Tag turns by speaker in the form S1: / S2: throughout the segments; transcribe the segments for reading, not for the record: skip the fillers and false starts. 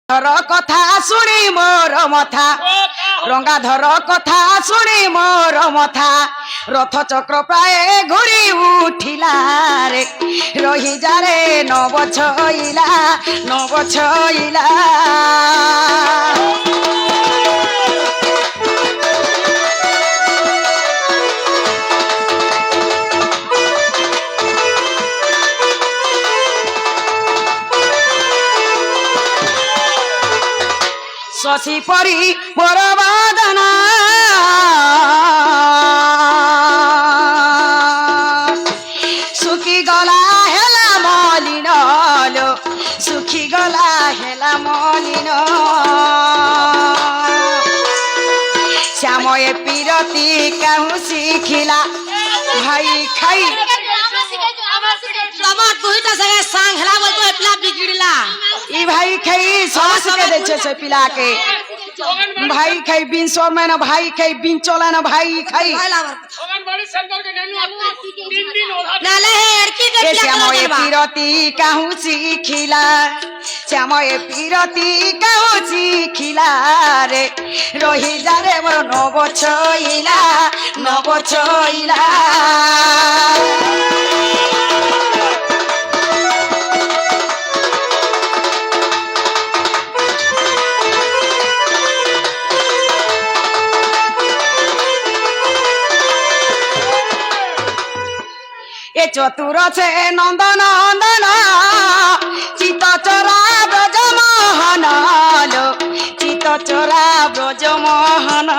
S1: কথা শুনি মোর মথা রঙ্গাধর কথা শুনি মোর মথা রথ চক্র প্রায় ঘুরি উঠিলা রে রহি যারে নব ছইলা নব ছইলা শশী পরি পরবাদনা সুখী গলা হেলা মলিন সুখী গলা হেলা মলিন শ্যাময়ে পীরতি কাহু শিখিলা ভাই খাই
S2: তোমার দুইটা জায়গায় সাং হেলা বলতো এপলা বিগড়িলা
S1: ই ভাই খাই সস के देछे से पिला के भाई खाई बिन सोर में ना भाई खाई बिन चोला ना भाई खाई
S2: नाले लड़की के
S1: ए
S2: क्या
S1: श्यामये
S2: करबा
S1: पीरती काहू शिखिला श्यामये पीरती काहू शिखिला रे रही जा रे मोर नव छइला नव छइला ए चतुर से नंद नंदन चित चोरा ब्रज मोहन लो चित चोरा ब्रज मोहन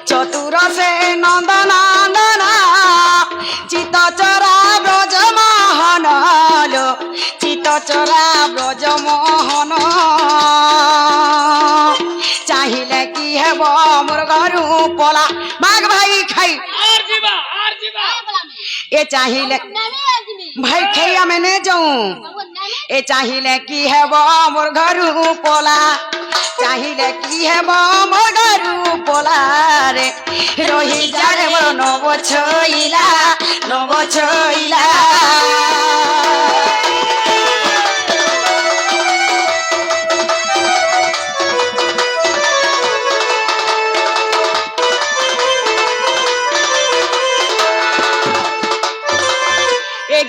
S1: चतुर से नंद नंदन चित चोरा ब्रज मोहन लो चित चोरा ब्रज मोहन चाहिए कि हेब मोर घरू पला बाघ भाई खाई ए चाहिए भाई खैया में नहीं जाऊं ए चाहिए कि हेब मोर घरू पला चाहिए कि हेब मोर घरू पला रे रही जा रे मोर नव छइला नव छइला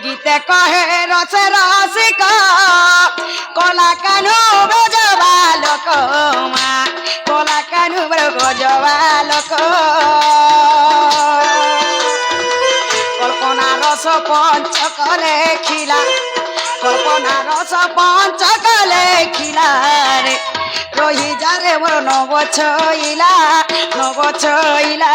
S1: गीते कहे रस रसिक कला कानू ब्रजबालक कला कानू ब्रजबालक कल्पना रस पंचक लेखिला कल्पना रस पंचक लेखिला रे रही जा रे मोर नव छइला नव छइला